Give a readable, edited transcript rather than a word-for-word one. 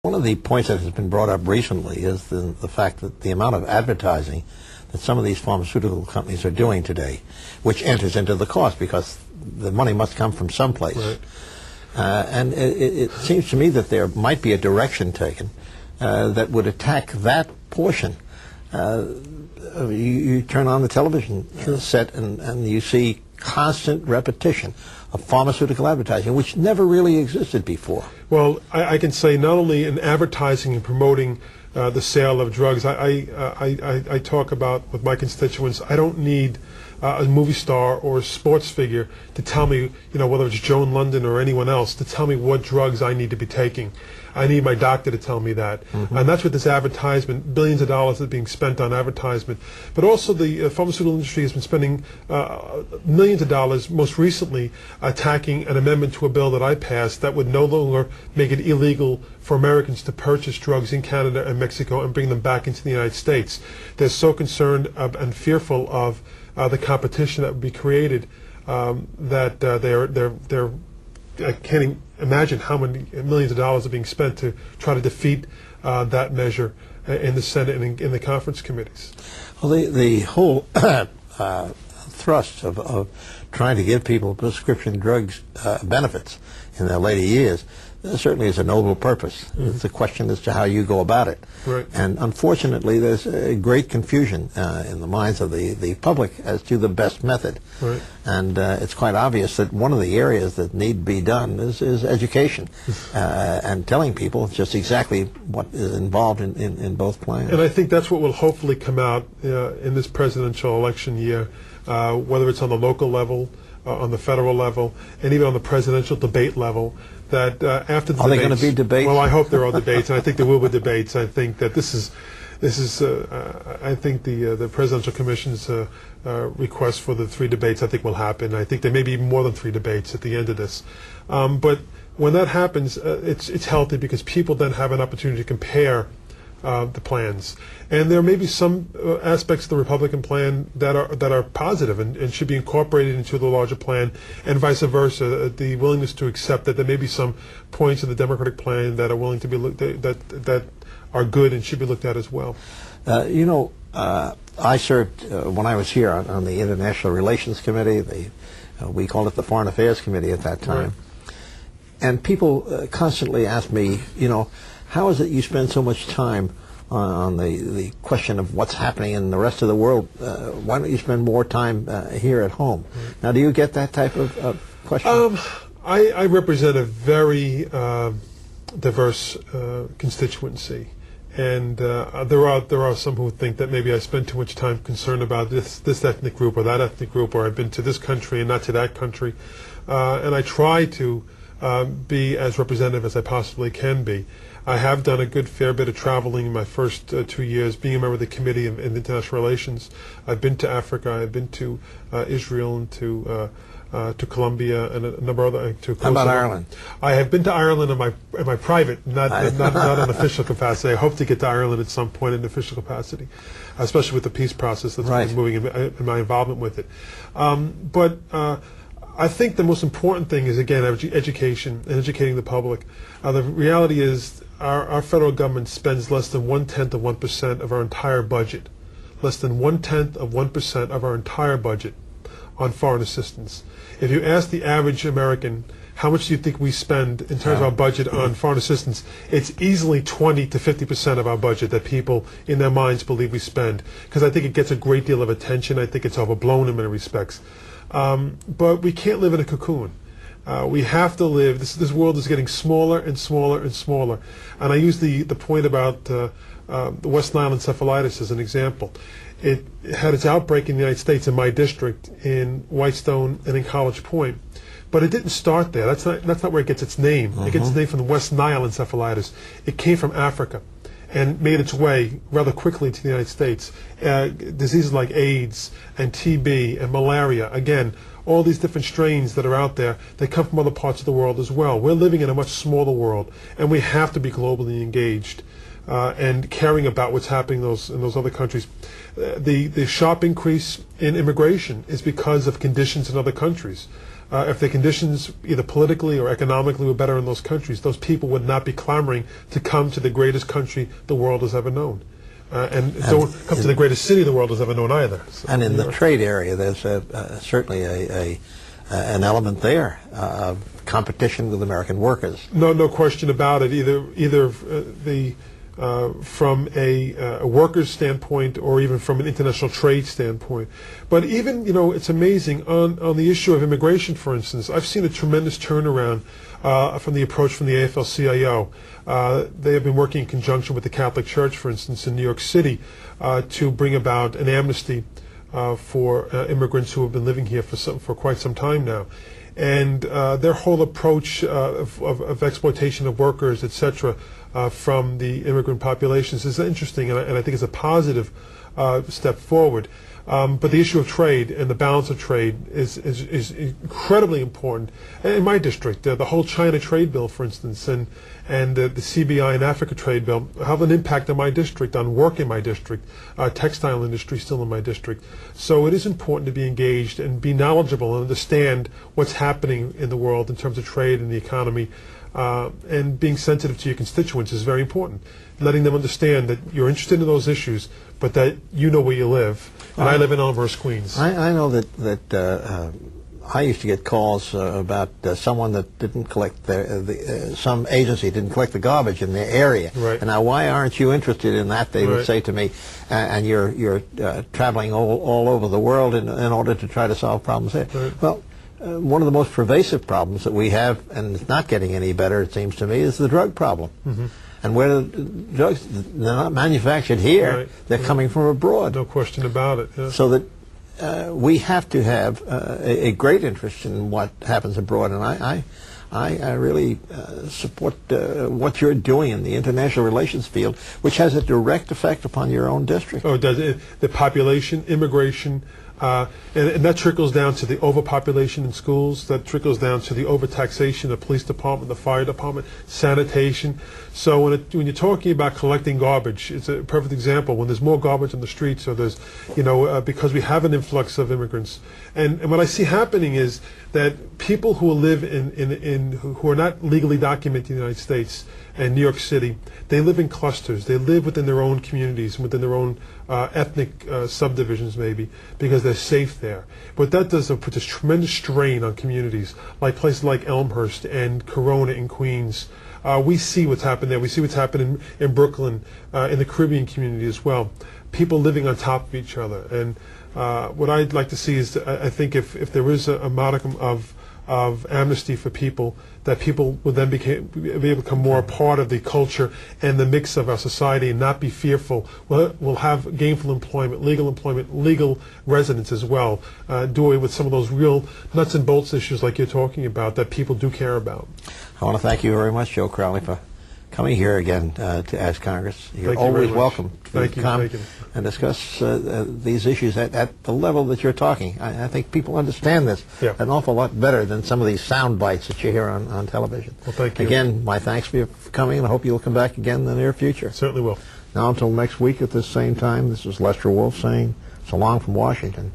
One of the points that has been brought up recently is the fact that the amount of advertising that some of these pharmaceutical companies are doing today, which enters into the cost because the money must come from someplace. Right. And it seems to me that there might be a direction taken that would attack that portion. You turn on the television set and you see constant repetition of pharmaceutical advertising, which never really existed before. Well, I can say not only in advertising and promoting the sale of drugs, I talk about with my constituents, I don't need a movie star or a sports figure to tell me, whether it's Joan London or anyone else, to tell me what drugs I need to be taking. I need my doctor to tell me that. Mm-hmm. And that's what this advertisement, billions of dollars are being spent on advertisement. But also the pharmaceutical industry has been spending millions of dollars, most recently attacking an amendment to a bill that I passed that would no longer make it illegal for Americans to purchase drugs in Canada and Mexico and bring them back into the United States. They're so concerned and fearful of the competition that would be created that I can't imagine how many millions of dollars are being spent to try to defeat that measure in the Senate and in the conference committees. Well, the whole thrust of trying to give people prescription drugs benefits in their later years certainly is a noble purpose. Mm-hmm. It's a question as to how you go about it. Right. And unfortunately, there's a great confusion in the minds of the public as to the best method. Right. And it's quite obvious that one of the areas that need to be done is education and telling people just exactly what is involved in both plans. And I think that's what will hopefully come out in this presidential election year, whether it's on the local level, on the federal level, and even on the presidential debate level, that after the Are debates... they going to be debates? Well, I hope there are debates, and I think there will be debates. I think that this is I think the Presidential Commission's request for the 3 debates, I think, will happen. I think there may be more than 3 debates at the end of this. But when that happens, it's healthy because people then have an opportunity to compare the plans, and there may be some aspects of the Republican plan that are positive and should be incorporated into the larger plan, and vice versa. The willingness to accept that there may be some points of the Democratic plan that are willing to be that are good and should be looked at as well. I served when I was here on the International Relations Committee. We called it the Foreign Affairs Committee at that time, right. And people constantly ask me, how is it you spend so much time on the question of what's happening in the rest of the world? Why don't you spend more time here at home? Mm-hmm. Now, do you get that type of question? I represent a very diverse constituency, and there are some who think that maybe I spend too much time concerned about this ethnic group or that ethnic group, or I've been to this country and not to that country, and I try to be as representative as I possibly can be. I have done a good fair bit of traveling in my first 2 years, being a member of the Committee in International Relations. I've been to Africa, I've been to Israel and to Colombia and a number of other. How about Ireland? I have been to Ireland in my private, not on official capacity. I hope to get to Ireland at some point in official capacity, especially with the peace process that's right. been moving in my involvement with it. But I think the most important thing is, again, education and educating the public. The reality is our federal government spends less than 1/10 of 1% of our entire budget, less than 1/10 of 1% of our entire budget on foreign assistance. If you ask the average American, how much do you think we spend in terms of our budget on foreign assistance, it's easily 20 to 50% of our budget that people in their minds believe we spend, because I think it gets a great deal of attention. I think it's overblown in many respects. But we can't live in a cocoon. We have to live. This world is getting smaller and smaller and smaller. And I use the point about the West Nile encephalitis as an example. It had its outbreak in the United States in my district, in Whitestone and in College Point. But it didn't start there. That's not where it gets its name. Mm-hmm. It gets its name from the West Nile encephalitis. It came from Africa and made its way rather quickly to the United States. Diseases like AIDS and TB and malaria, again, all these different strains that are out there, they come from other parts of the world as well. We're living in a much smaller world, and we have to be globally engaged and caring about what's happening in those other countries. The sharp increase in immigration is because of conditions in other countries. if the conditions either politically or economically were better in those countries, those people would not be clamoring to come to the greatest country the world has ever known. And don't come to the greatest city the world has ever known either. So, and in the trade area, there's certainly an element there of competition with American workers. No question about it. Either from a worker's standpoint or even from an international trade standpoint. But even, it's amazing on the issue of immigration, for instance. I've seen a tremendous turnaround from the approach from the AFL-CIO. They have been working in conjunction with the Catholic Church, for instance, in New York City, to bring about an amnesty for immigrants who have been living here for quite some time now. And their whole approach of exploitation of workers, etc., from the immigrant populations is interesting, and I think it's a positive step forward. But the issue of trade and the balance of trade is incredibly important. In my district, the whole China trade bill, for instance, and the CBI and Africa trade bill have an impact on my district, on work in my district, textile industry still in my district. So it is important to be engaged and be knowledgeable and understand what's happening in the world in terms of trade and the economy. And being sensitive to your constituents is very important. Letting them understand that you're interested in those issues, but that you know where you live. And I live in Elmhurst, Queens. I know that I used to get calls about someone that didn't collect some agency didn't collect the garbage in their area. Right. And now, why aren't you interested in that? They would Right. say to me, and you're traveling all over the world in order to try to solve problems there. Right. Well, one of the most pervasive problems that we have, and it's not getting any better, it seems to me, is the drug problem. Mm-hmm. And where the drugs, they're not manufactured here, Right. they're coming from abroad. No question about it. Yeah. So that we have to have a great interest in what happens abroad, and I really support what you're doing in the international relations field, which has a direct effect upon your own district. Oh, it does. The population, immigration, and that trickles down to the overpopulation in schools. That trickles down to the overtaxation of the police department, the fire department, sanitation. So when you're talking about collecting garbage, it's a perfect example. When there's more garbage on the streets, or there's, because we have an influx of immigrants, and what I see happening is that people who live who are not legally documented in the United States and New York City, they live in clusters. They live within their own communities, within their own ethnic subdivisions, maybe, because they're safe there. But that does put this tremendous strain on communities, like places like Elmhurst and Corona in Queens. We see what's happened there. We see what's happening in Brooklyn, in the Caribbean community as well. People living on top of each other. And what I'd like to see is, I think if there is a modicum of amnesty for people, that people will then be able to become more a part of the culture and the mix of our society and not be fearful. We'll have gainful employment, legal residence as well. Do away with some of those real nuts and bolts issues like you're talking about that people do care about. I want to thank you very much, Joe Crowley, for coming here again to Ask Congress. You're always welcome to come and discuss these issues at the level that you're talking. I think people understand this an awful lot better than some of these sound bites that you hear on television. Well, thank you. Again, my thanks for coming, and I hope you'll come back again in the near future. Certainly will. Now, until next week at this same time, this is Lester Wolff saying so long from Washington.